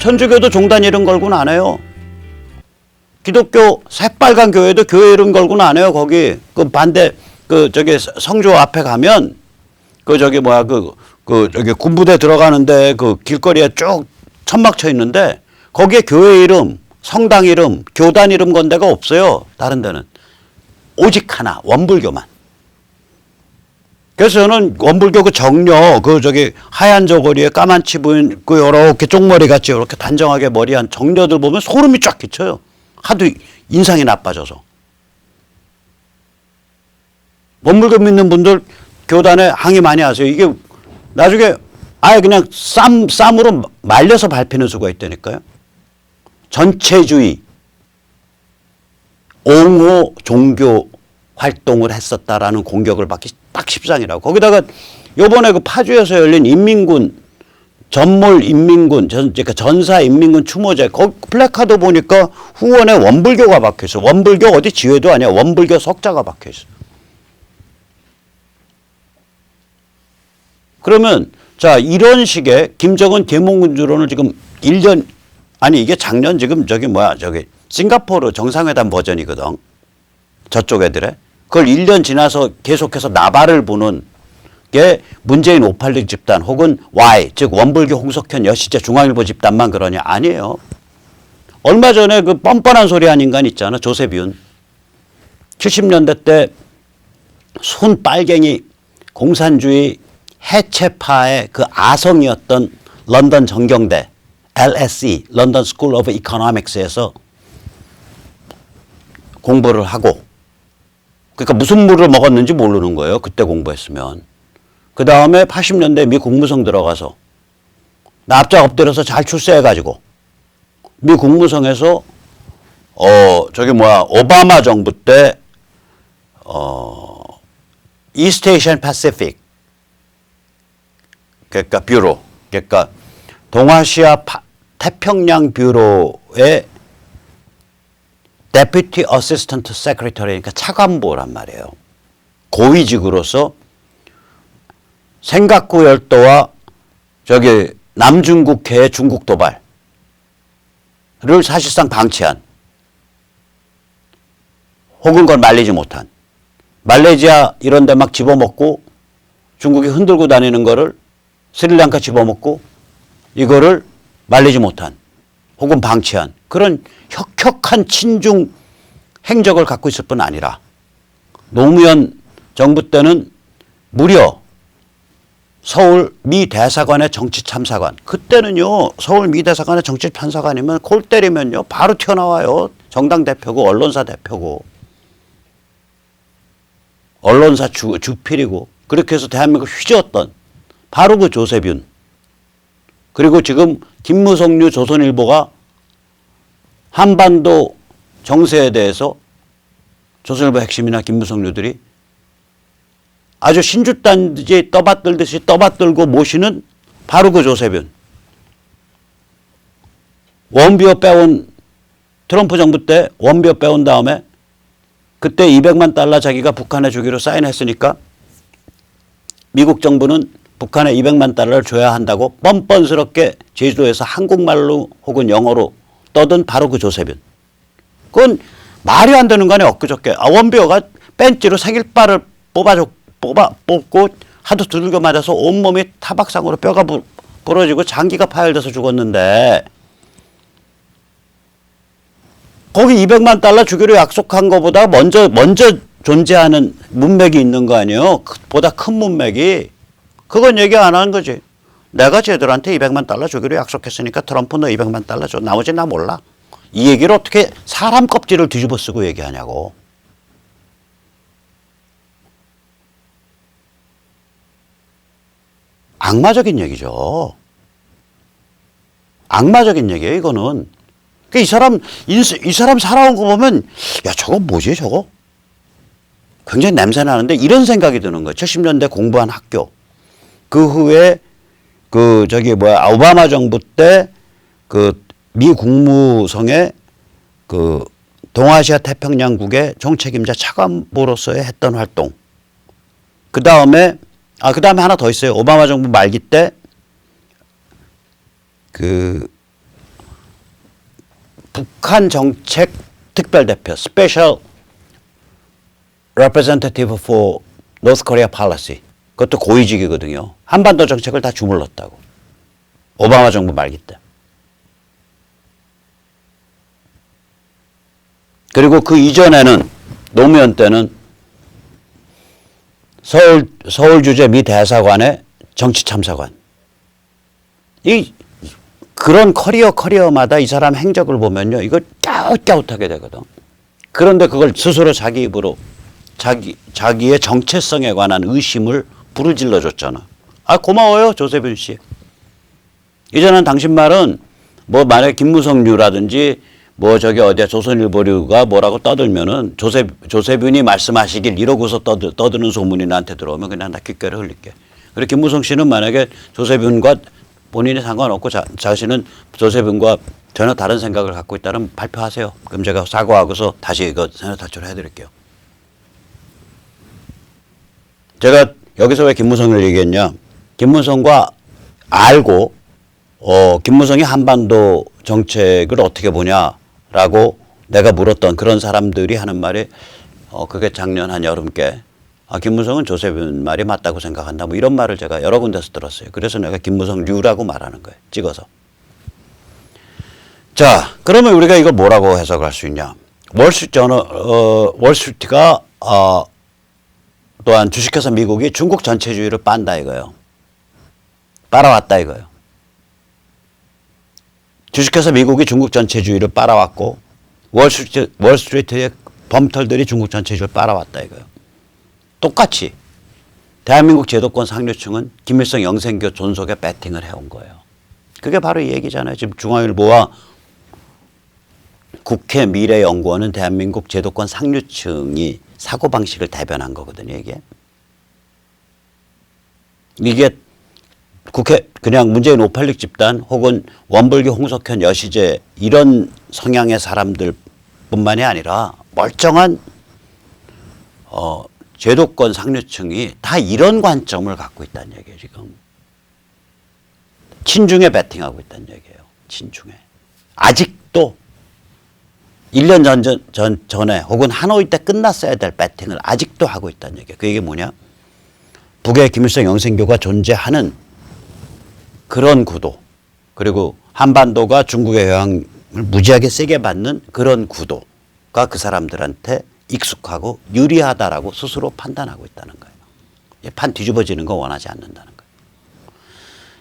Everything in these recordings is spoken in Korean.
천주교도 종단 이름 걸고는 안 해요. 기독교 새빨간 교회도 교회 이름 걸고는 안 해요. 거기 그 반대 저기 성조 앞에 가면 저기 저기 군부대 들어가는데 그 길거리에 쭉 천막 쳐 있는데 거기에 교회 이름, 성당 이름, 교단 이름 건 데가 없어요. 다른 데는 오직 하나 원불교만. 그래서 저는 원불교 그 정녀 저기 하얀 저고리에 까만 치부인 요렇게 쪽머리 같이 이렇게 단정하게 머리한 정녀들 보면 소름이 쫙 끼쳐요. 하도 인상이 나빠져서. 원불교 믿는 분들 교단에 항의 많이 하세요. 이게 나중에 아예 그냥 쌈으로 말려서 밟히는 수가 있다니까요. 전체주의, 옹호 종교 활동을 했었다라는 공격을 받기 딱 십상이라고. 거기다가 요번에 그 파주에서 열린 인민군, 전몰 인민군, 그러니까 전사 인민군 추모제, 거기 플래카드 보니까 후원에 원불교가 박혀있어. 원불교 어디 지회도 아니야. 원불교 석자가 박혀있어. 그러면 자, 이런 식의 김정은 계몽군주론을 지금 1년, 아니 이게 작년 지금 저기 싱가포르 정상회담 버전이거든. 저쪽 애들의. 그걸 1년 지나서 계속해서 나발을 부는 게 문재인 586 집단 혹은 Y, 즉 원불교 홍석현 여시제 중앙일보 집단만 그러냐. 아니에요. 얼마 전에 그 뻔뻔한 소리 한 인간 있잖아. 조세비운. 70년대 때 손빨갱이 공산주의 해체파의 그 아성이었던 런던 정경대 LSE, 런던 스쿨 오브 이코노믹스에서 공부를 하고, 그러니까 무슨 물을 먹었는지 모르는 거예요. 그때 공부했으면. 그 다음에 80년대 미 국무성 들어가서 납작 엎드려서 잘 출세해가지고 미 국무성에서 오바마 정부 때 이스트 에이시안 패시픽, 그러니까 뷰로, 그러니까 동아시아 태평양 뷰로의 Deputy Assistant Secretary, 그러니까 차관보란 말이에요. 고위직으로서 생각구 열도와 저기 남중국해의 중국 도발을 사실상 방치한, 혹은 그걸 말리지 못한, 말레이시아 이런 데 막 집어먹고 중국이 흔들고 다니는 거를 스리랑카 집어먹고 이거를 말리지 못한 혹은 방치한 그런 혁혁한 친중 행적을 갖고 있을 뿐 아니라 노무현 정부 때는 무려 서울 미 대사관의 정치 참사관, 그때는요 서울 미 대사관의 정치 참사관이면 골 때리면요 바로 튀어나와요. 정당 대표고 언론사 대표고 언론사 주필이고, 그렇게 해서 대한민국을 휘저었던 바로 그 조세균, 그리고 지금 김무성류 조선일보가 한반도 정세에 대해서 조선일보 핵심이나 김무성류들이 아주 신주단지 떠받들듯이 떠받들고 모시는 바로 그 조세균. 원비어 빼온, 트럼프 정부 때 원비어 빼온 다음에 그때 200만 달러 자기가 북한에 주기로 사인했으니까 미국 정부는 북한에 200만 달러를 줘야 한다고 뻔뻔스럽게 제주도에서 한국말로 혹은 영어로 떠든 바로 그 조세균. 그건 말이 안 되는 거 아니에요. 엊그저께. 원비어가 벤치로 생일바를 뽑고 하도 두들겨 맞아서 온몸이 타박상으로 뼈가 부러지고 장기가 파열돼서 죽었는데, 거기 200만 달러 주기로 약속한 것보다 먼저 존재하는 문맥이 있는 거 아니에요. 보다 큰 문맥이. 그건 얘기 안 하는 거지. 내가 쟤들한테 200만 달러 주기로 약속했으니까 트럼프 너 200만 달러 줘. 나머지 나 몰라. 이 얘기를 어떻게 사람 껍질을 뒤집어 쓰고 얘기하냐고. 악마적인 얘기죠. 악마적인 얘기예요, 이거는. 그러니까 이 사람 살아온 거 보면, 야, 저거 뭐지, 저거? 굉장히 냄새 나는데 이런 생각이 드는 거예요. 70년대 공부한 학교. 그 후에 오바마 정부 때 미 국무성의 동아시아 태평양국의 총책임자 차관보로서의 했던 활동. 그 다음에 하나 더 있어요. 오바마 정부 말기 때 북한 정책 특별대표 Special Representative for North Korea Policy. 그것도 고위직이거든요. 한반도 정책을 다 주물렀다고. 오바마 정부 말기 때. 그리고 그 이전에는 노무현 때는 서울주재 미 대사관의 정치참사관. 그런 커리어마다 이 사람 행적을 보면요. 이거 갸웃갸웃하게 되거든. 그런데 그걸 스스로 자기 입으로 자기의 정체성에 관한 의심을 부르질러 줬잖아. 아, 고마워요, 조세균 씨. 이제는 당신 말은 뭐 만약에 김무성류라든지 뭐 저기 어디야 조선일보류가 뭐라고 떠들면은 조세균이 말씀하시길 이러고서 떠드는 소문이 나한테 들어오면 그냥 나 귓가를 흘릴게. 그리고 김무성 씨는 만약에 조세균과 본인이 상관없고 자신은 조세균과 전혀 다른 생각을 갖고 있다면 발표하세요. 그럼 제가 사과하고서 다시 이거 세뇌 탈출을 해드릴게요. 제가 여기서 왜 김무성을 얘기했냐. 김무성과 알고 김무성이 한반도 정책을 어떻게 보냐라고 내가 물었던 그런 사람들이 하는 말이 그게 작년 한 여름께 김무성은 조세균 말이 맞다고 생각한다. 뭐 이런 말을 제가 여러 군데서 들었어요. 그래서 내가 김무성류라고 말하는 거예요. 찍어서. 자, 그러면 우리가 이걸 뭐라고 해석할 수 있냐. 월스트리트가 또한 주식회사 미국이 중국 전체주의를 빤다 이거예요. 빨아왔다 이거예요. 주식회사 미국이 중국 전체주의를 빨아왔고 월스트리트의 범털들이 중국 전체주의를 빨아왔다 이거예요. 똑같이 대한민국 제도권 상류층은 김일성 영생교 존속에 배팅을 해온 거예요. 그게 바로 이 얘기잖아요. 지금 중앙일보와 국회 미래연구원은 대한민국 제도권 상류층이 사고방식을 대변한 거거든요. 이게 국회 그냥 문재인 586 집단 혹은 원불교 홍석현 여시제 이런 성향의 사람들 뿐만이 아니라 멀쩡한 제도권 상류층이 다 이런 관점을 갖고 있다는 얘기예요. 지금. 친중에 배팅하고 있다는 얘기예요. 친중에. 아직도 1년 전에 혹은 하노이 때 끝났어야 될 배팅을 아직도 하고 있다는 얘기예요. 그 얘기 뭐냐? 북의 김일성 영생교가 존재하는 그런 구도, 그리고 한반도가 중국의 영향을 무지하게 세게 받는 그런 구도가 그 사람들한테 익숙하고 유리하다라고 스스로 판단하고 있다는 거예요. 판 뒤집어지는 거 원하지 않는다는 거예요.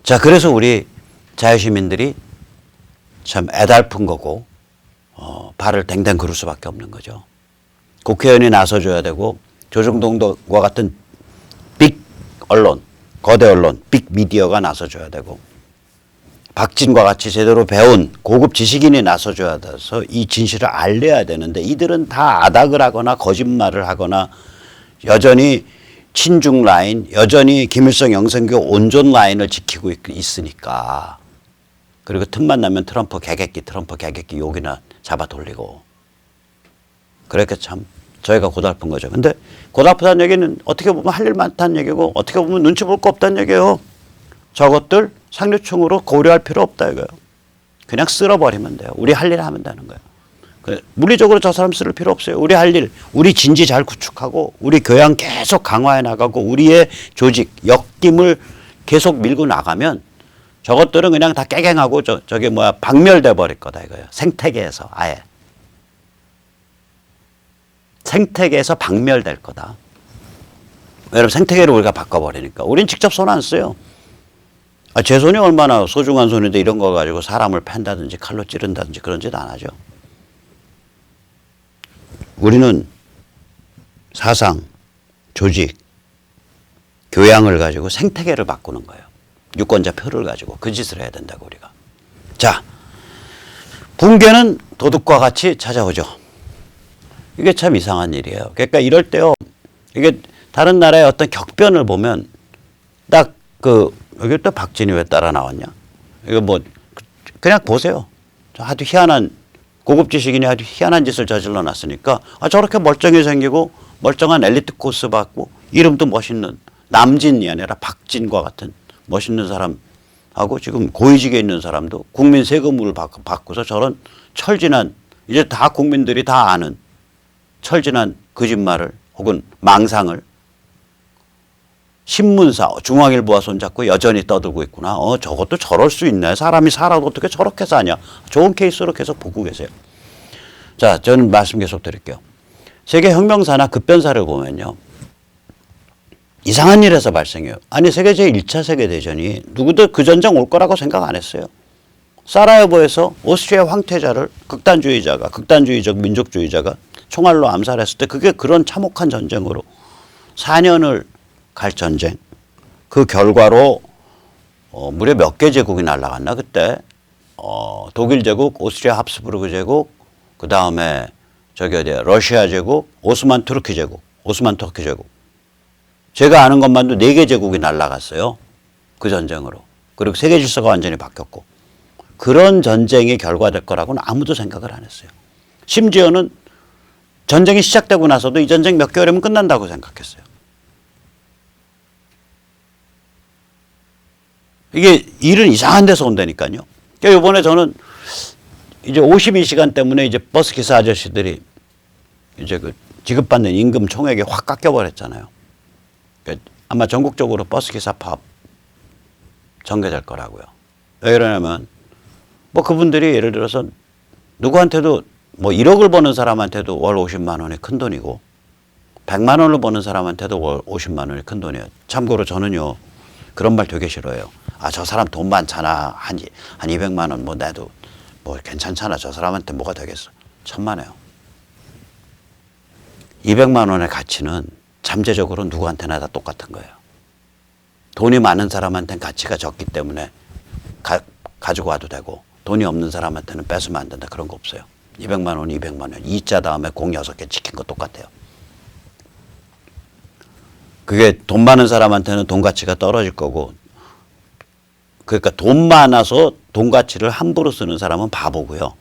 자, 그래서 우리 자유시민들이 참 애달픈 거고 발을 댕댕 그을 수밖에 없는 거죠. 국회의원이 나서줘야 되고 조중동과 같은 빅 언론, 거대 언론, 빅 미디어가 나서줘야 되고 박진과 같이 제대로 배운 고급 지식인이 나서줘야 돼서 이 진실을 알려야 되는데 이들은 다 아닥을 하거나 거짓말을 하거나 여전히 친중 라인, 여전히 김일성 영생교 온존 라인을 지키고 있으니까 그리고 틈만 나면 트럼프 개객기 욕이나 잡아 돌리고 그렇게 참 저희가 고달픈 거죠. 근데 고달프다는 얘기는 어떻게 보면 할 일 많다는 얘기고 어떻게 보면 눈치 볼 거 없다는 얘기예요. 저것들 상류층으로 고려할 필요 없다 이거예요. 그냥 쓸어버리면 돼요. 우리 할 일 하면 되는 거예요. 물리적으로 저 사람 쓸 필요 없어요. 우리 할 일, 우리 진지 잘 구축하고 우리 교양 계속 강화해 나가고 우리의 조직, 역김을 계속 밀고 나가면 저것들은 그냥 다 깨갱하고 저게 박멸돼 버릴 거다 이거예요. 생태계에서 아예. 생태계에서 박멸될 거다. 왜냐면 생태계를 우리가 바꿔버리니까. 우린 직접 손 안 써요. 제 손이 얼마나 소중한 손인데 이런 거 가지고 사람을 팬다든지 칼로 찌른다든지 그런 짓 안 하죠. 우리는 사상, 조직, 교양을 가지고 생태계를 바꾸는 거예요. 유권자 표를 가지고 그 짓을 해야 된다고 우리가. 자, 붕괴는 도둑과 같이 찾아오죠. 이게 참 이상한 일이에요. 그러니까 이럴 때요. 이게 다른 나라의 어떤 격변을 보면 딱 여기 또 박진이 왜 따라 나왔냐? 이거 그냥 보세요. 아주 희한한 고급 지식인이 아주 희한한 짓을 저질러 놨으니까 저렇게 멀쩡히 생기고 멀쩡한 엘리트 코스 받고 이름도 멋있는 남진이 아니라 박진과 같은 멋있는 사람하고 지금 고위직에 있는 사람도 국민 세금을 받고서 저런 철진한 이제 다 국민들이 다 아는 철진한 거짓말을 혹은 망상을 신문사 중앙일보와 손잡고 여전히 떠들고 있구나. 저것도 저럴 수 있네. 사람이 살아도 어떻게 저렇게 사냐. 좋은 케이스로 계속 보고 계세요. 자, 저는 말씀 계속 드릴게요. 세계 혁명사나 급변사를 보면요. 이상한 일에서 발생해요. 아니 세계 제1차 세계대전이 누구도 그 전쟁 올 거라고 생각 안 했어요. 사라예보에서 오스트리아 황태자를 극단주의적 민족주의자가 총알로 암살했을 때 그게 그런 참혹한 전쟁으로 4년을 갈 전쟁. 그 결과로 무려 몇 개 제국이 날아갔나 그때 독일 제국, 오스트리아 합스부르크 제국, 그 다음에 저기 어디야 러시아 제국, 오스만 터키 제국. 제가 아는 것만도 4개 제국이 날아갔어요. 그 전쟁으로. 그리고 세계 질서가 완전히 바뀌었고. 그런 전쟁이 결과될 거라고는 아무도 생각을 안 했어요. 심지어는 전쟁이 시작되고 나서도 이 전쟁 몇 개월이면 끝난다고 생각했어요. 이게 일은 이상한 데서 온다니까요. 그러니까 이번에 저는 이제 52시간 때문에 이제 버스 기사 아저씨들이 이제 그 지급받는 임금 총액이 확 깎여버렸잖아요. 그러니까 아마 전국적으로 버스 기사 파업 전개될 거라고요. 왜 그러냐면 뭐 그분들이 예를 들어서 누구한테도 뭐 1억을 버는 사람한테도 월 50만 원이 큰 돈이고 100만 원을 버는 사람한테도 월 50만 원이 큰 돈이에요. 참고로 저는요 그런 말 되게 싫어해요. 저 사람 돈 많잖아. 한 200만 원 뭐 내도 뭐 괜찮잖아. 저 사람한테 뭐가 되겠어. 천만에요. 200만 원의 가치는 잠재적으로 누구한테나 다 똑같은 거예요. 돈이 많은 사람한테는 가치가 적기 때문에 가지고 와도 되고 돈이 없는 사람한테는 뺏으면 안 된다. 그런 거 없어요. 200만 원, 200만 원. 2자 다음에 공 6개 찍힌 거 똑같아요. 그게 돈 많은 사람한테는 돈 가치가 떨어질 거고 그러니까 돈 많아서 돈 가치를 함부로 쓰는 사람은 바보고요.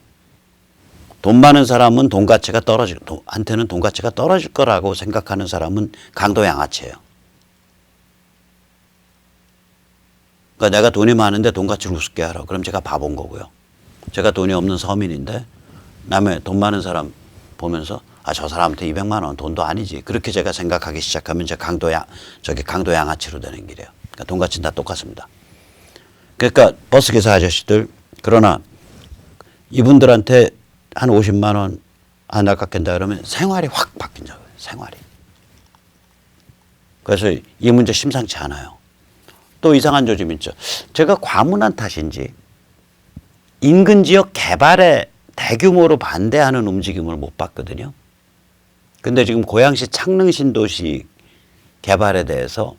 돈 많은 사람은 한테는 돈 가치가 떨어질 거라고 생각하는 사람은 강도 양아치예요. 그러니까 내가 돈이 많은데 돈 가치를 우습게 하라. 그럼 제가 바본 거고요. 제가 돈이 없는 서민인데 남의 돈 많은 사람 보면서 저 사람한테 200만 원 돈도 아니지. 그렇게 제가 생각하기 시작하면 강도 양아치로 되는 길이에요. 그러니까 돈 가치는 다 똑같습니다. 그러니까 버스 기사 아저씨들 그러나 이분들한테 한 50만 원 하나 깎인다 그러면 생활이 확 바뀐다고요. 생활이. 그래서 이 문제 심상치 않아요. 또 이상한 조짐이 있죠. 제가 과문한 탓인지 인근 지역 개발에 대규모로 반대하는 움직임을 못 봤거든요. 근데 지금 고양시 창릉 신도시 개발에 대해서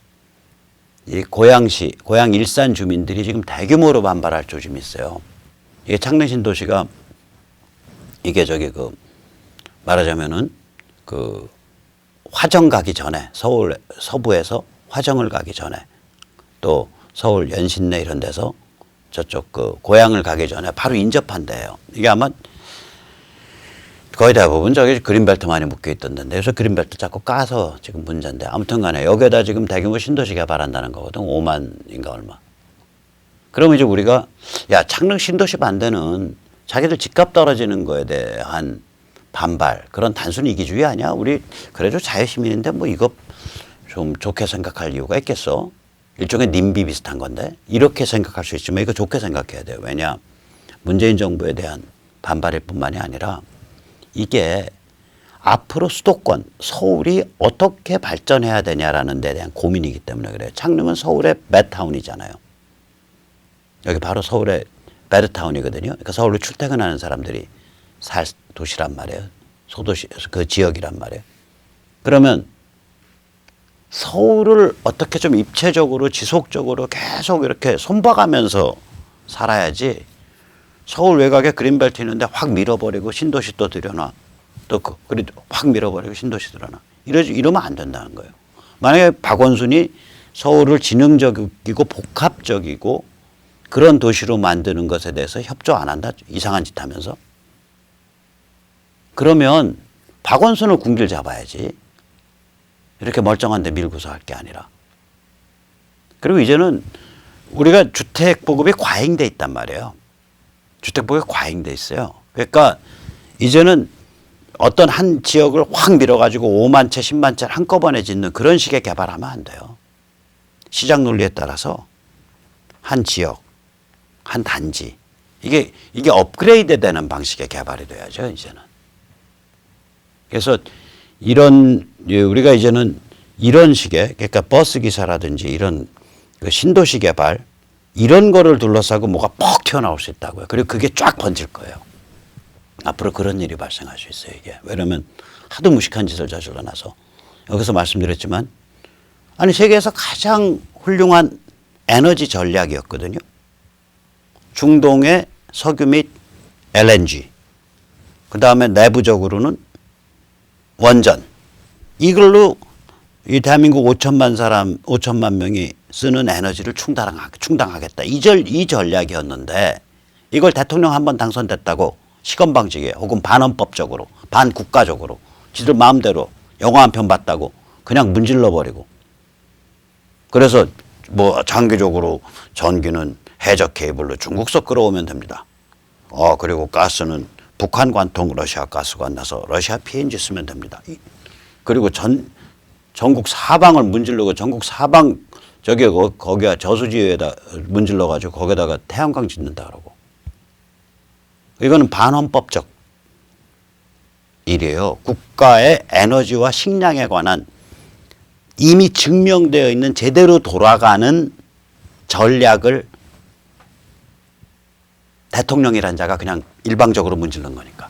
이 고양 일산 주민들이 지금 대규모로 반발할 조짐이 있어요. 이게 창릉 신도시가 이게 말하자면은 화정 가기 전에 서울 서부에서 화정을 가기 전에 또 서울 연신내 이런 데서 저쪽 고양을 가기 전에 바로 인접한 데예요. 이게 아마 거의 대부분 저기 그린벨트만이 묶여 있던 데인데 그래서 그린벨트 자꾸 까서 지금 문제인데 아무튼 간에 여기에다 지금 대규모 신도시 개발한다는 거거든. 5만인가 얼마. 그러면 이제 우리가 창릉 신도시 반대는 자기들 집값 떨어지는 거에 대한 반발 그런 단순 이기주의 아니야? 우리 그래도 자유시민인데 뭐 이거 좀 좋게 생각할 이유가 있겠어? 일종의 님비 비슷한 건데 이렇게 생각할 수 있지만 이거 좋게 생각해야 돼요. 왜냐? 문재인 정부에 대한 반발일 뿐만이 아니라 이게 앞으로 수도권 서울이 어떻게 발전해야 되냐라는 데 대한 고민이기 때문에 그래요. 창릉은 서울의 메타운이잖아요. 여기 바로 서울의 베드타운이거든요. 그러니까 서울로 출퇴근하는 사람들이 살 도시란 말이에요. 소도시 그 지역이란 말이에요. 그러면 서울을 어떻게 좀 입체적으로 지속적으로 계속 이렇게 손봐가면서 살아야지 서울 외곽에 그린벨트 있는데 확 밀어버리고 신도시 또 들여놔. 또 그리고 확 밀어버리고 신도시 들여놔. 이러면 안 된다는 거예요. 만약에 박원순이 서울을 지능적이고 복합적이고 그런 도시로 만드는 것에 대해서 협조 안 한다. 이상한 짓 하면서. 그러면 박원순을 군길 잡아야지. 이렇게 멀쩡한 데 밀고서 할 게 아니라. 그리고 이제는 우리가 주택 보급이 과잉돼 있단 말이에요. 주택 보급이 과잉돼 있어요. 그러니까 이제는 어떤 한 지역을 확 밀어가지고 5만 채, 10만 채를 한꺼번에 짓는 그런 식의 개발하면 안 돼요. 시장 논리에 따라서 한 지역, 한 단지 이게 업그레이드 되는 방식의 개발이 돼야죠, 이제는. 그래서 우리가 이제는 이런 식의, 그러니까 버스 기사라든지 이런 그 신도시 개발 이런 거를 둘러싸고 뭐가 퍽 튀어나올 수 있다고요. 그리고 그게 쫙 번질 거예요. 앞으로 그런 일이 발생할 수 있어요, 이게. 왜냐면 하도 무식한 짓을 저질러 놔서. 여기서 말씀드렸지만, 아니, 세계에서 가장 훌륭한 에너지 전략이었거든요. 중동의 석유 및 LNG. 그 다음에 내부적으로는 원전. 이걸로 이 대한민국 5천만 명이 쓰는 에너지를 충당하겠다. 이 전략이었는데 이걸 대통령 한번 당선됐다고 시건방지게 혹은 반헌법적으로 반국가적으로 지들 마음대로 영화 한 편 봤다고 그냥 문질러 버리고 그래서 뭐 장기적으로 전기는 해적 케이블로 중국서 끌어오면 됩니다. 그리고 가스는 북한 관통 러시아 가스관 나서 러시아 PNG 쓰면 됩니다. 그리고 전국 사방을 문질르고 전국 사방 거기가 저수지에다 문질러 가지고 거기다가 태양광 짓는다 그러고 이거는 반헌법적 일이에요. 국가의 에너지와 식량에 관한 이미 증명되어 있는 제대로 돌아가는 전략을 대통령이란 자가 그냥 일방적으로 문지른 거니까.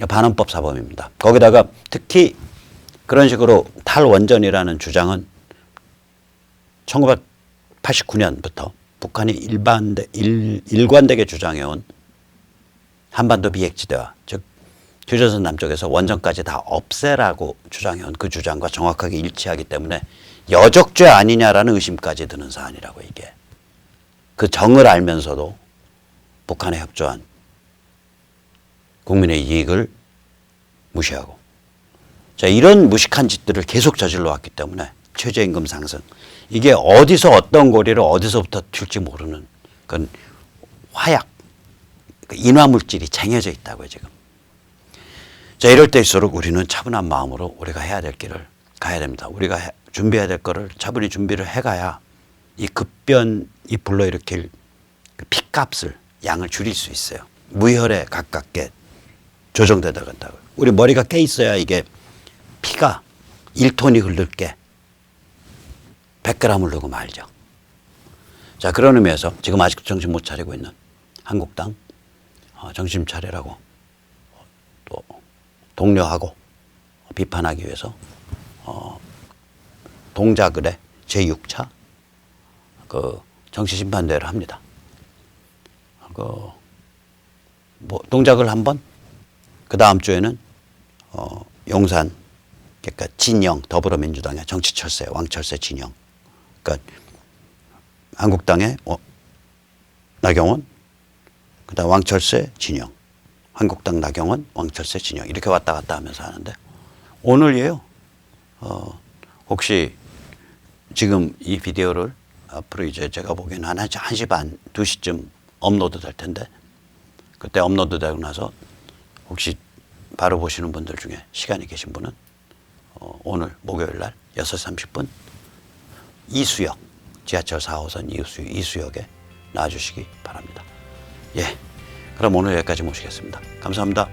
반헌법 사범입니다. 거기다가 특히 그런 식으로 탈원전이라는 주장은 1989년부터 북한이 일관되게 주장해온 한반도 비핵지대화, 즉 휴전선 남쪽에서 원전까지 다 없애라고 주장해온 그 주장과 정확하게 일치하기 때문에 여적죄 아니냐라는 의심까지 드는 사안이라고 이게. 그 정을 알면서도 북한에 협조한 국민의 이익을 무시하고 자 이런 무식한 짓들을 계속 저질러 왔기 때문에 최저임금 상승 이게 어디서 어떤 고리를 어디서부터 튈지 모르는 그건 화약 인화물질이 쟁여져 있다고요 지금. 자 이럴 때일수록 우리는 차분한 마음으로 우리가 해야 될 길을 가야 됩니다. 우리가 준비해야 될 거를 차분히 준비를 해가야 이 급변이 불러일으킬 그 피값을 양을 줄일 수 있어요. 무혈에 가깝게 조정되다 간다고요. 우리 머리가 깨 있어야 이게 피가 1톤이 흐를 게 100g 흐르고 말죠. 자 그런 의미에서 지금 아직도 정신 못 차리고 있는 한국당 정신 차리라고 또 독려하고 비판하기 위해서 동작을의 제6차 그 정치심판대회를 합니다. 뭐 동작을 한번 그 다음 주에는 용산 그러니까 진영 더불어민주당의 정치철새 왕철새 진영 그러니까 한국당의 나경원 그다음 왕철새 진영 한국당 나경원 왕철새 진영 이렇게 왔다 갔다 하면서 하는데 오늘이에요. 혹시 지금 이 비디오를 앞으로 이제 제가 보기에는 한 1시 반 2시쯤 업로드 될 텐데 그때 업로드 되고 나서 혹시 바로 보시는 분들 중에 시간이 계신 분은 오늘 목요일 날 6시 30분 이수역 지하철 4호선 이수역에 나와주시기 바랍니다. 예, 그럼 오늘 여기까지 모시겠습니다. 감사합니다.